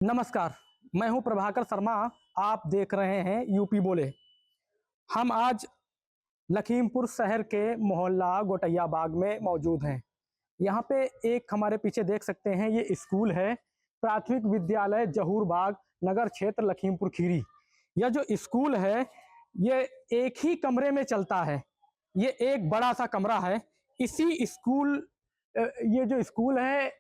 नमस्कार, मैं हूं प्रभाकर शर्मा। आप देख रहे हैं यूपी बोले। हम आज लखीमपुर शहर के मोहल्ला गोटैया बाग में मौजूद हैं। यहाँ पे एक हमारे पीछे देख सकते हैं, ये स्कूल है, प्राथमिक विद्यालय जहूर बाग, नगर क्षेत्र लखीमपुर खीरी। यह जो स्कूल है ये एक ही कमरे में चलता है। ये एक बड़ा सा कमरा है। इसी स्कूल ये जो स्कूल है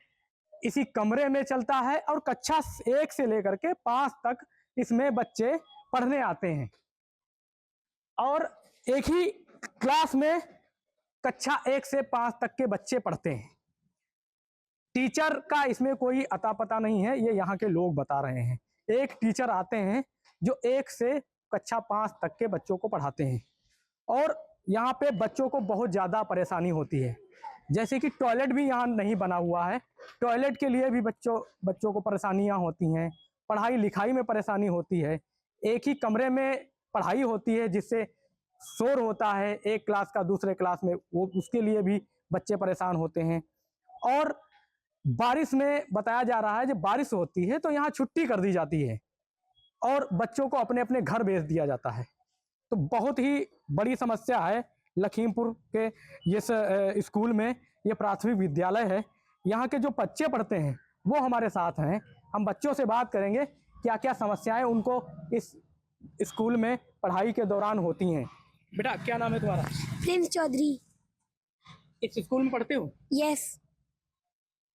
इसी कमरे में चलता है और कक्षा 1 से लेकर के 5 तक इसमें बच्चे पढ़ने आते हैं और एक ही क्लास में कक्षा 1 से 5 तक के बच्चे पढ़ते हैं। टीचर का इसमें कोई अता पता नहीं है, ये यहाँ के लोग बता रहे हैं। एक टीचर आते हैं जो 1 से कक्षा 5 तक के बच्चों को पढ़ाते हैं और यहाँ पे बच्चों को बहुत ज़्यादा परेशानी होती है। जैसे कि टॉयलेट भी यहाँ नहीं बना हुआ है, टॉयलेट के लिए भी बच्चों को परेशानियाँ होती हैं। पढ़ाई लिखाई में परेशानी होती है। एक ही कमरे में पढ़ाई होती है जिससे शोर होता है एक क्लास का दूसरे क्लास में, वो उसके लिए भी बच्चे परेशान होते हैं। और बारिश में बताया जा रहा है जब बारिश होती है तो यहाँ छुट्टी कर दी जाती है और बच्चों को अपने अपने घर भेज दिया जाता है। तो बहुत ही बड़ी समस्या है लखीमपुर के ये स्कूल में। ये प्राथमिक विद्यालय है। यहाँ के जो बच्चे पढ़ते हैं वो हमारे साथ हैं। हम बच्चों से बात करेंगे क्या क्या समस्याएं उनको इस स्कूल में पढ़ाई के दौरान होती हैं। बेटा क्या नाम है तुम्हारा? प्रिंस चौधरी। इस स्कूल में पढ़ते हो? यस।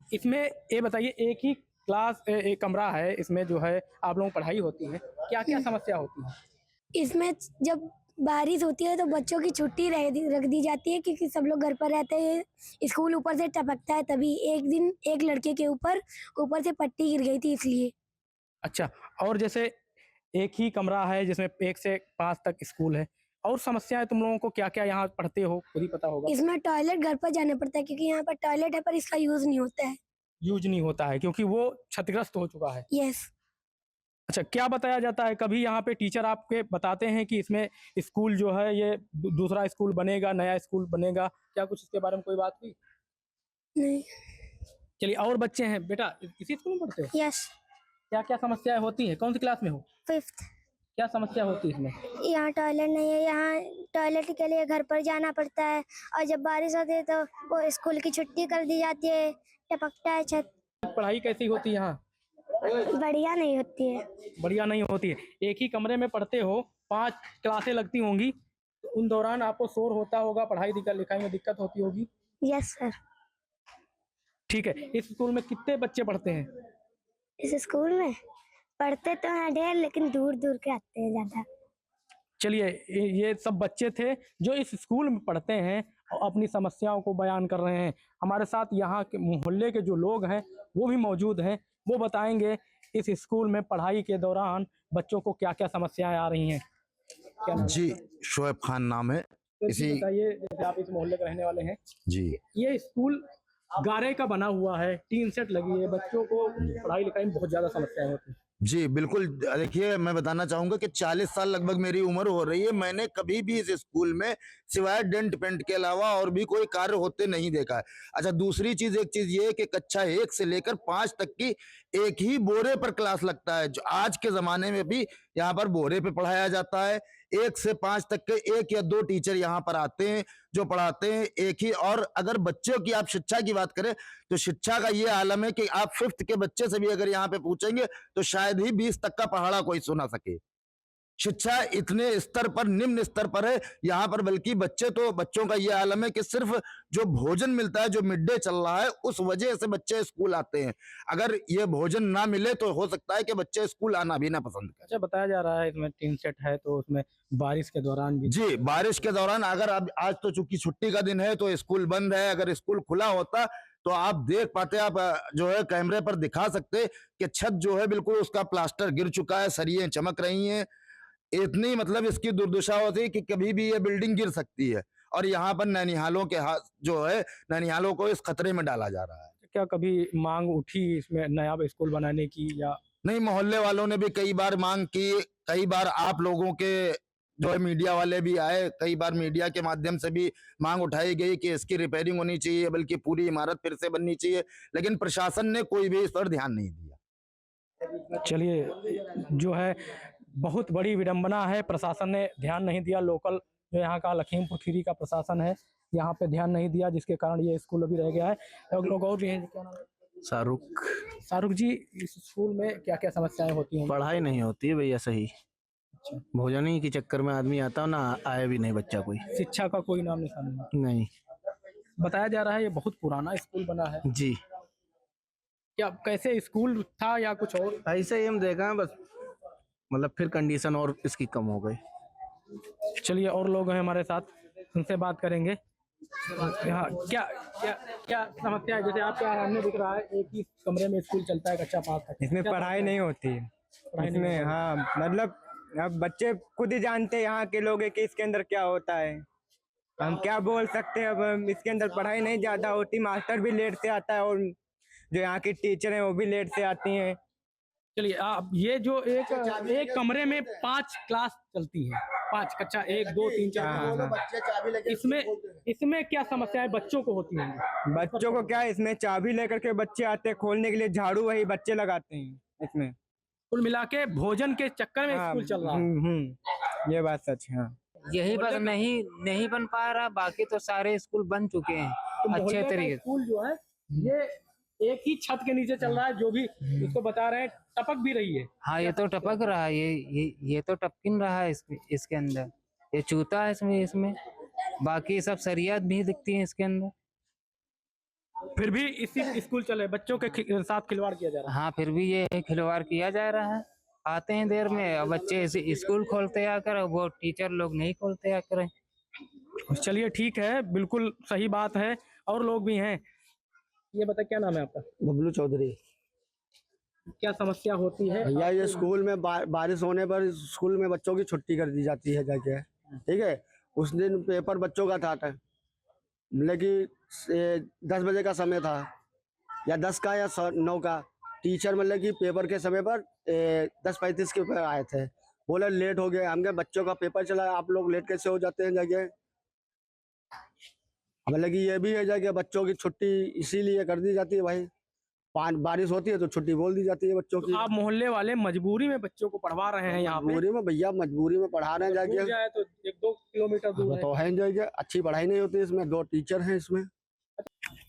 इसमें ये बताइए, एक ही क्लास एक कमरा है, इसमें जो है आप लोगों की पढ़ाई होती है, क्या क्या समस्या होती है? इसमें जब बारिश होती है तो बच्चों की छुट्टी रख दी जाती है क्योंकि सब लोग घर पर रहते हैं। स्कूल ऊपर से टपकता है, तभी एक दिन एक लड़के के ऊपर से पट्टी गिर गई थी इसलिए। अच्छा, और जैसे एक ही कमरा है जिसमें 1 से 5 तक स्कूल है, और समस्याएं तुम लोगों को क्या क्या यहाँ पढ़ते हो खुद ही पता होगा। इसमें टॉयलेट घर पर जाना पड़ता है क्योंकि यहाँ पर टॉयलेट है पर इसका यूज नहीं होता है। यूज नहीं होता है क्योंकि वो क्षतिग्रस्त हो चुका है। यस। अच्छा, क्या बताया जाता है, कभी यहाँ पे टीचर आपके बताते हैं कि इसमें स्कूल जो है ये दूसरा स्कूल बनेगा, नया स्कूल बनेगा, क्या कुछ इसके बारे में कोई बात हुई? नहीं। चलिए, और बच्चे हैं बेटा इसी स्कूल में पढ़ते हो? यस। क्या क्या समस्याएं होती है? कौन सी क्लास में हो? 5th। क्या समस्या होती है इसमें? यहाँ टॉयलेट नहीं है, यहाँ टॉयलेट के लिए घर पर जाना पड़ता है और जब बारिश होती है तो वो स्कूल की छुट्टी कर दी जाती है, टपकता है छत। पढ़ाई कैसी होती है यहाँ? बढ़िया नहीं होती है। बढ़िया नहीं होती है। एक ही कमरे में पढ़ते हो, 5 क्लासें लगती होंगी, तो उन दौरान आपको शोर होता होगा, पढ़ाई लिखाई में दिक्कत होती होगी। Yes sir. ठीक है, इस स्कूल में कितने बच्चे पढ़ते हैं? इस स्कूल में पढ़ते तो हैं ढेर, लेकिन दूर दूर के आते हैं ज्यादा। चलिए, ये सब बच्चे थे जो इस स्कूल में पढ़ते हैं और अपनी समस्याओं को बयान कर रहे हैं। हमारे साथ यहाँ के मोहल्ले के जो लोग हैं वो भी मौजूद हैं, वो बताएंगे इस स्कूल में पढ़ाई के दौरान बच्चों को क्या क्या समस्याएं आ रही हैं। क्या नाम जी, शोएब खान नाम है। तो इसी बताइए, जैसे आप इस मोहल्ले के रहने वाले हैं, जी ये स्कूल गारे का बना हुआ है, टीन सेट लगी है, बच्चों को पढ़ाई लिखाई में बहुत ज्यादा समस्याएं होती हैं। जी बिल्कुल। देखिए, मैं बताना चाहूंगा कि 40 साल लगभग मेरी उम्र हो रही है। मैंने कभी भी इस स्कूल में सिवाय डेंट पेंट के अलावा और भी कोई कार्य होते नहीं देखा है। अच्छा, दूसरी चीज, एक चीज ये कि कक्षा 1 से लेकर 5 तक की एक ही बोरे पर क्लास लगता है, जो आज के जमाने में भी यहाँ पर बोरे पे पढ़ाया जाता है। 1 से 5 तक के 1 या 2 टीचर यहाँ पर आते हैं जो पढ़ाते हैं एक ही। और अगर बच्चों की आप शिक्षा की बात करें तो शिक्षा का ये आलम है कि आप 5th के बच्चे से भी अगर यहाँ पे पूछेंगे तो शायद ही 20 तक का पहाड़ा कोई सुना सके। शिक्षा इतने स्तर पर, निम्न स्तर पर है यहाँ पर, बल्कि बच्चों का ये आलम है कि सिर्फ जो भोजन मिलता है, जो मिड डे चल रहा है, उस वजह से बच्चे स्कूल आते हैं। अगर ये भोजन ना मिले तो हो सकता है कि बच्चे स्कूल आना भी ना पसंद करें। अच्छा, बताया जा रहा है इसमें टीन सेट है तो उसमें बारिश के दौरान भी। जी, बारिश के दौरान अगर अब आज तो चूंकि छुट्टी का दिन है तो स्कूल बंद है। अगर स्कूल खुला होता तो आप देख पाते, आप जो है कैमरे पर दिखा सकते कि छत जो है बिल्कुल उसका प्लास्टर गिर चुका है, सरिये चमक रही हैं। इतनी मतलब इसकी दुर्दशा होती कि कभी भी ये बिल्डिंग गिर सकती है। और यहाँ पर ननिहालों के हाथ जो है, ननिहालों को इस खतरे में डाला जा रहा है। क्या कभी मांग उठी इसमें नया स्कूल बनाने की? या नहीं, मोहल्ले वालों ने भी कई बार मांग की, कई बार आप लोगों के जो है मीडिया वाले भी आए, कई बार मीडिया के माध्यम से भी मांग उठाई गई कि इसकी रिपेयरिंग होनी चाहिए, बल्कि पूरी इमारत फिर से बननी चाहिए, लेकिन प्रशासन ने कोई भी इस पर ध्यान नहीं दिया। चलिए, जो है बहुत बड़ी विडंबना है, प्रशासन ने ध्यान नहीं दिया। लोकल जो यहाँ का लखीमपुर खीरी का प्रशासन है, यहाँ पे ध्यान नहीं दिया, जिसके कारण ये स्कूल अभी रह गया है। और लोग और भी हैं, क्या नाम है? शाहरुख। शाहरुख जी, इस स्कूल में क्या क्या समस्याएं होती हैं? पढ़ाई नहीं होती है भैया सही। अच्छा। भोजन ही के चक्कर में आदमी आता है ना, आया भी नहीं बच्चा कोई। शिक्षा का कोई नाम निशान नहीं। नहीं बताया जा रहा है ये बहुत पुराना स्कूल बना है, जी, क्या कैसे स्कूल था या कुछ और? ऐसे ही हम देखा है बस, मतलब फिर कंडीशन और इसकी कम हो गई। चलिए, और लोग हैं हमारे साथ, उनसे बात करेंगे। यहाँ क्या क्या क्या समस्या है? जैसे आपके सामने दिख रहा है, एक ही कमरे में स्कूल चलता है, कच्चा पास है, इसमें क्या पढ़ाई नहीं होती है। पढ़ाई नहीं इसमें हाँ, मतलब अब बच्चे खुद ही जानते हैं यहाँ के लोग हैं कि इसके अंदर क्या होता है। हम क्या बोल सकते हैं। अब इसके अंदर पढ़ाई नहीं ज्यादा होती, मास्टर भी लेट से आता है और जो यहाँ की टीचर हैं वो भी लेट से आती हैं। चलिए, आप ये जो एक कमरे में 5 क्लास चलती है, 5 कक्षा, 1 2 3 4 5। इसमें क्या समस्याएं बच्चों को होती हैं? बच्चों को क्या है, इसमें चाबी लेकर के बच्चे आते हैं खोलने के लिए, झाड़ू वही बच्चे लगाते हैं इसमें। कुल मिला के भोजन के चक्कर में हाँ, स्कूल चल रहा है। ये बात सच है। हाँ। यही बस नहीं बन पा रहा, बाकी तो सारे स्कूल बन चुके हैं तो अच्छे मोहल्ले का तरीके। स्कूल जो है ये एक ही छत के नीचे चल रहा है, जो भी इसको बता रहे हैं, टपक भी रही है। हाँ, ये तो टपक रहा है, ये तो टपकिन रहा है इसके अंदर। ये चूता है इसमें बाकी सब सरिया भी दिखती है इसके अंदर। फिर भी इसी स्कूल चले, बच्चों के साथ खिलवाड़ किया जा रहा हाँ, फिर भी ये खिलवाड़ किया जा रहा है। आते हैं देर में, अब बच्चे इसे स्कूल खोलते आकर, वो टीचर लोग नहीं खोलते आकर। है। चलिए, ठीक है, बिल्कुल सही बात है। और लोग भी हैं, ये बता क्या नाम है आपका? बबलू चौधरी। क्या समस्या होती है? भैया ये स्कूल में बारिश होने पर स्कूल में बच्चों की छुट्टी कर दी जाती है जाके, ठीक है। उस दिन पेपर बच्चों का था, मतलब कि 10 बजे का समय था, या 10 का या 9 का। टीचर मतलब कि पेपर के समय पर 10:35 के ऊपर आए थे, बोले लेट हो गए। हमने बच्चों का पेपर चला, आप लोग लेट कैसे हो जाते हैं जाके। मतलब कि ये भी है जाके बच्चों की छुट्टी इसीलिए कर दी जाती है भाई, बारिश होती है तो छुट्टी बोल दी जाती है बच्चों की। तो आप मोहल्ले वाले मजबूरी में बच्चों को पढ़वा रहे हैं यहाँ पे? मजबूरी में भैया, मजबूरी में पढ़ा रहे हैं दूर जाके। जाए तो 1-2 किलोमीटर दूर है। तो है जाके, अच्छी पढ़ाई नहीं होती इसमें, 2 टीचर हैं इसमें।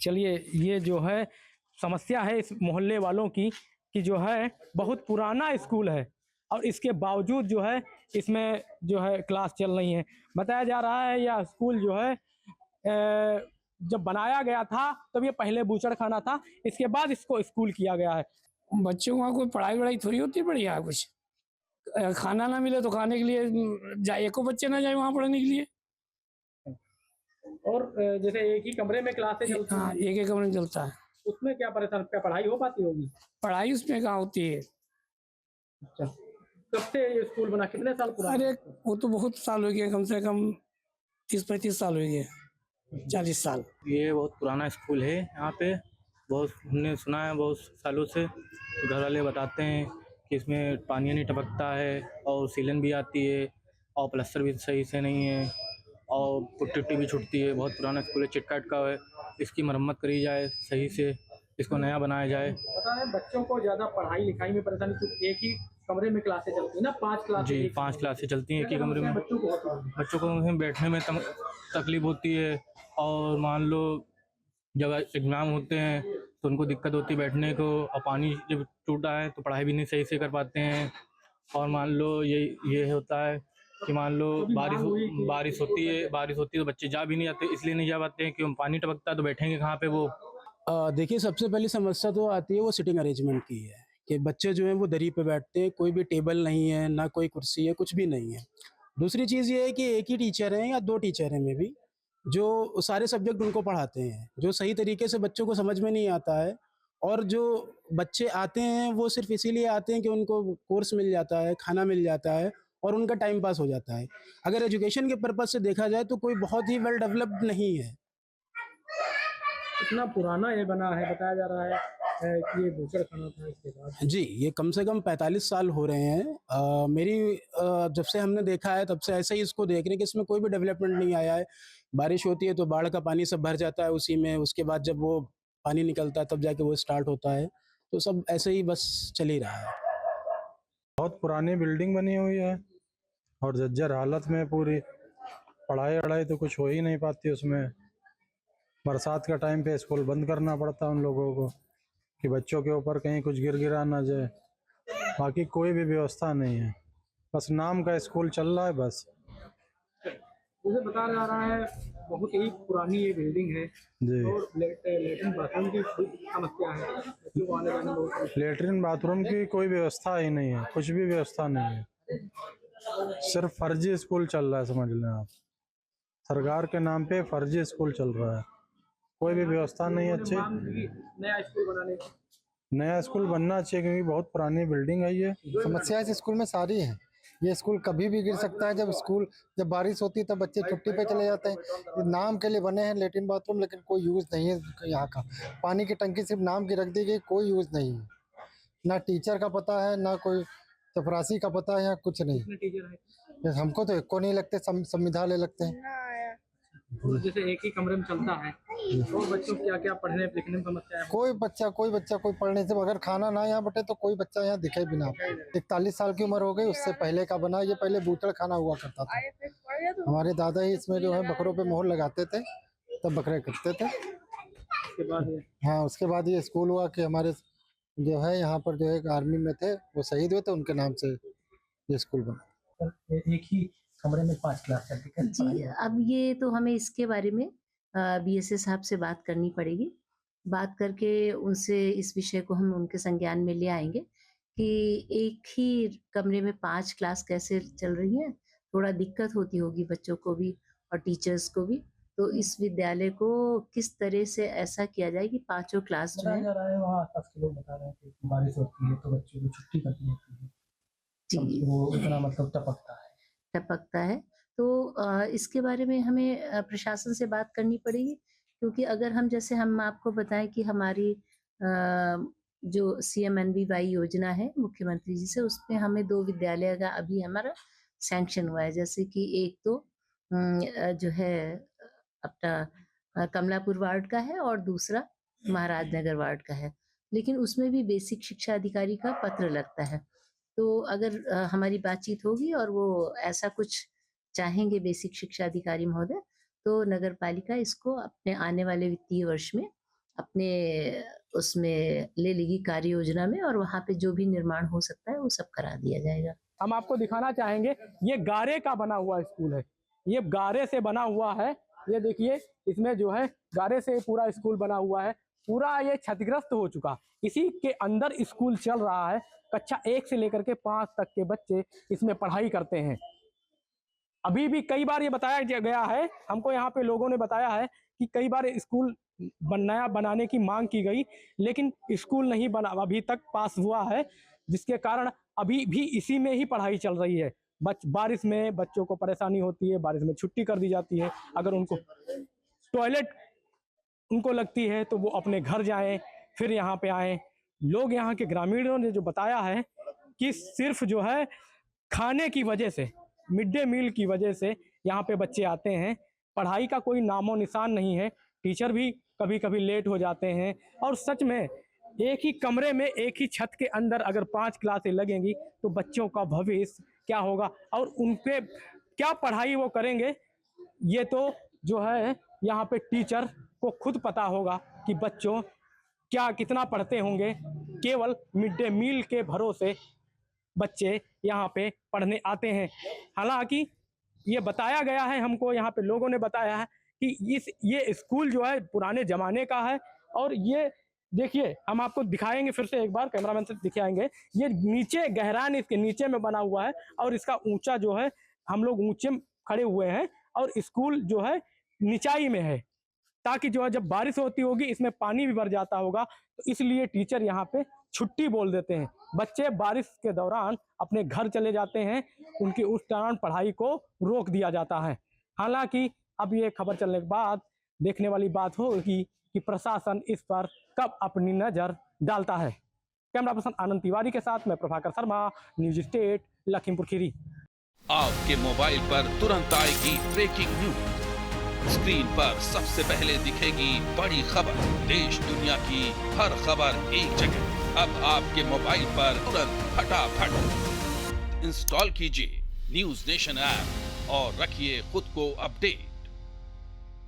चलिए, ये जो है समस्या है इस मोहल्ले वालों की, कि जो है बहुत पुराना स्कूल है और इसके बावजूद जो है इसमें जो है क्लास चल रही है। बताया जा रहा है यह स्कूल जो है जब बनाया गया था तब ये पहले बूचड़ खाना था, इसके बाद इसको स्कूल किया गया है। बच्चों का कोई पढ़ाई वढ़ाई थोड़ी होती है बढ़िया कुछ। खाना ना मिले तो खाने के लिए जाए, एको बच्चे ना जाए वहाँ पढ़ने के लिए। और जैसे एक ही कमरे में क्लासेस चलती हाँ, हैं, एक एक कमरे में चलता है। उसमें क्या परेशान, क्या पढ़ाई हो पाती होगी? पढ़ाई उसमें कहाँ होती है। अच्छा, कब से ये स्कूल बना, कितने साल पुराना? अरे वो तो बहुत साल हो गए, कम से कम 30-35 साल हो गए, 40 साल। ये बहुत पुराना स्कूल है। यहाँ पे बहुत हमने सुना है, बहुत सालों से घर वाले बताते हैं कि इसमें पानी नहीं टपकता है और सीलन भी आती है और प्लास्टर भी सही से नहीं है और पुट्टी उट्टी भी छूटती है। बहुत पुराना स्कूल है, चिटका का है। इसकी मरम्मत करी जाए सही से, इसको नया बनाया जाए। पता है बच्चों को ज़्यादा पढ़ाई लिखाई में परेशानी, क्योंकि एक ही कमरे में क्लासेस चलती है ना, 5 क्लासेस। जी, 5 क्लासें चलती हैं एक ही कमरे में। बच्चों को होती है? बच्चों को उसमें बैठने में तकलीफ होती है, और मान लो जब एग्ज़ाम होते हैं तो उनको दिक्कत होती है बैठने को, और पानी जब टूटा है तो पढ़ाई भी नहीं सही से कर पाते हैं। और मान लो ये होता है कि मान लो बारिश होती है तो बच्चे जा भी नहीं जाते, इसलिए नहीं जा पाते हैं कि पानी टपकता है तो बैठेंगे कहाँ पे वो। देखिए, सबसे पहली समस्या तो आती है वो सिटिंग अरेंजमेंट की है कि बच्चे जो हैं वो दरी पे बैठते हैं, कोई भी टेबल नहीं है, ना कोई कुर्सी है, कुछ भी नहीं है। दूसरी चीज़ ये है कि एक ही टीचर हैं या 2 टीचर हैं में भी, जो सारे सब्जेक्ट उनको पढ़ाते हैं, जो सही तरीके से बच्चों को समझ में नहीं आता है। और जो बच्चे आते हैं वो सिर्फ इसीलिए आते हैं कि उनको कोर्स मिल जाता है, खाना मिल जाता है और उनका टाइम पास हो जाता है। अगर एजुकेशन के पर्पज़ से देखा जाए तो कोई बहुत ही वेल डेवलप्ड नहीं है। इतना पुराना ये बना है, बताया जा रहा है कि ये बूचड़ खाना था इसके बाद। जी, ये कम से कम 45 साल हो रहे हैं। जब से हमने देखा है तब से ऐसे ही इसको देख रहे हैं कि इसमें कोई भी डेवलपमेंट नहीं आया है। बारिश होती है तो बाढ़ का पानी सब भर जाता है उसी में, उसके बाद जब वो पानी निकलता है तब जाके वो स्टार्ट होता है, तो सब ऐसे ही बस चल ही रहा है। बहुत पुरानी बिल्डिंग बनी हुई है और जर्जर हालत में पूरी। पढ़ाई वढ़ाई तो कुछ हो ही नहीं पाती उसमें। बरसात का टाइम पे स्कूल बंद करना पड़ता है उन लोगों को कि बच्चों के ऊपर कहीं कुछ गिरा ना जाए। बाकी कोई भी व्यवस्था नहीं है, बस नाम का स्कूल चल रहा है बस। जैसे बताया जा रहा है बहुत ही पुरानी ये बिल्डिंग है जी। और लेटरिन बाथरूम की समस्या है, बच्चों को आने जाने में बहुत लेटरिन बाथरूम की कोई व्यवस्था ही नहीं है, कुछ भी व्यवस्था नहीं है। सिर्फ फर्जी स्कूल चल रहा है, समझ लें आप। सरकार के नाम पे फर्जी स्कूल चल रहा है, कोई भी व्यवस्था नहीं है अच्छी। नया स्कूल बनाने की नया स्कूल बनना चाहिए क्योंकि बहुत पुरानी बिल्डिंग है ये। समस्या इस स्कूल में सारी है। ये स्कूल कभी भी गिर सकता है। जब बारिश होती है तब बच्चे छुट्टी पे चले जाते हैं। ये नाम के लिए बने हैं लेटरिन बाथरूम, लेकिन कोई यूज़ नहीं है यहाँ का। पानी की टंकी सिर्फ नाम की रख दी गई, कोई यूज़ नहीं है। ना टीचर का पता है, ना कोई चपरासी का पता है, यहाँ कुछ नहीं। हमको तो एक को नहीं लगते, संविधान लगते हैं। और जैसे एक ही कमरे में चलता है और बच्चों क्या क्या पढ़ने लिखने में समस्या है। कोई बच्चा कोई पढ़ने से अगर खाना ना यहाँ बटे तो कोई बच्चा यहाँ दिखे भी ना। 41 साल की उम्र हो गई, उससे पहले का बना। ये पहले बूचड़ खाना हुआ करता था। हमारे दादा ही इसमें जो है बकरों पे मोहर लगाते थे, तब बकरे कटते थे। हाँ, उसके बाद ये स्कूल हुआ कि हमारे जो है यहाँ पर जो है आर्मी में थे, वो शहीद हुए थे, उनके नाम से ये स्कूल बना। एक ही कमरे में 5 क्लास चलती है जी। अब ये तो हमें इसके बारे में बीएसए साहब से बात करनी पड़ेगी। बात करके उनसे इस विषय को हम उनके संज्ञान में ले आएंगे कि एक ही कमरे में 5 क्लास कैसे चल रही हैं। थोड़ा दिक्कत होती होगी बच्चों को भी और टीचर्स को भी। तो इस विद्यालय को किस तरह से ऐसा किया जाए कि 5 क्लास जो है। वहाँ आसपास के लोग बता रहे हैं कि बारिश होती है तो बच्चों को छुट्टी करनी होती है जी, वो इतना मतलब टपकता है। तो इसके बारे में हमें प्रशासन से बात करनी पड़ेगी, क्योंकि अगर हम आपको बताएं कि हमारी जो CMNVY योजना है मुख्यमंत्री जी से, उसमें हमें 2 विद्यालय का अभी हमारा सैंक्शन हुआ है। जैसे कि एक तो जो है अपना कमलापुर वार्ड का है और दूसरा महाराजनगर वार्ड का है, लेकिन उसमें भी बेसिक शिक्षा अधिकारी का पत्र लगता है। तो अगर हमारी बातचीत होगी और वो ऐसा कुछ चाहेंगे बेसिक शिक्षा अधिकारी महोदय, तो नगर पालिका इसको अपने आने वाले वित्तीय वर्ष में अपने उसमें ले लेगी कार्य योजना में, और वहाँ पे जो भी निर्माण हो सकता है वो सब करा दिया जाएगा। हम आपको दिखाना चाहेंगे, ये गारे का बना हुआ स्कूल है। ये गारे से बना हुआ है। ये देखिए, इसमें जो है गारे से पूरा स्कूल बना हुआ है। पूरा ये क्षतिग्रस्त हो चुका। इसी के अंदर स्कूल चल रहा है। कक्षा 1 से लेकर के 5 तक के बच्चे इसमें पढ़ाई करते हैं। अभी भी कई बार ये बताया गया है, हमको यहाँ पे लोगों ने बताया है कि कई बार स्कूल नया बनाने की मांग की गई, लेकिन स्कूल नहीं बना, अभी तक पास हुआ है, जिसके कारण अभी भी इसी में ही पढ़ाई चल रही है। बारिश में बच्चों को परेशानी होती है, बारिश में छुट्टी कर दी जाती है। अगर उनको टॉयलेट उनको लगती है तो वो अपने घर जाएं, फिर यहाँ पे आएँ। लोग यहाँ के ग्रामीणों ने जो बताया है कि सिर्फ जो है खाने की वजह से, मिड डे मील की वजह से यहाँ पे बच्चे आते हैं। पढ़ाई का कोई नामो निशान नहीं है। टीचर भी कभी कभी लेट हो जाते हैं। और सच में एक ही कमरे में, एक ही छत के अंदर अगर 5 क्लासें लगेंगी तो बच्चों का भविष्य क्या होगा और उनपे क्या पढ़ाई वो करेंगे, ये तो जो है यहाँ पे टीचर को खुद पता होगा कि बच्चों क्या कितना पढ़ते होंगे। केवल मिड डे मील के भरोसे बच्चे यहाँ पे पढ़ने आते हैं। हालांकि ये बताया गया है हमको, यहाँ पे लोगों ने बताया है कि ये स्कूल जो है पुराने ज़माने का है। और ये देखिए, हम आपको दिखाएंगे फिर से एक बार, कैमरामैन से दिखाएंगे। ये नीचे गहराई इसके नीचे में बना हुआ है और इसका ऊंचा जो है, हम लोग ऊंचे खड़े हुए हैं और स्कूल जो है निचाई में है, ताकि जो है जब बारिश होती होगी इसमें पानी भी भर जाता होगा। तो इसलिए टीचर यहाँ पे छुट्टी बोल देते हैं। बच्चे बारिश के दौरान अपने घर चले जाते हैं, उनकी उस दौरान पढ़ाई को रोक दिया जाता है। हालांकि अब ये खबर चलने के बाद देखने वाली बात होगी कि प्रशासन इस पर कब अपनी नज़र डालता है। कैमरा पर्सन आनंद तिवारी के साथ मैं प्रभाकर शर्मा, न्यूज स्टेट, लखीमपुर खीरी। आपके मोबाइल पर तुरंत आएगी ब्रेकिंग न्यूज। स्क्रीन पर सबसे पहले दिखेगी बड़ी खबर। देश दुनिया की हर खबर एक जगह। अब आपके मोबाइल पर तुरंत फटाफट इंस्टॉल कीजिए न्यूज नेशन ऐप और रखिए खुद को अपडेट।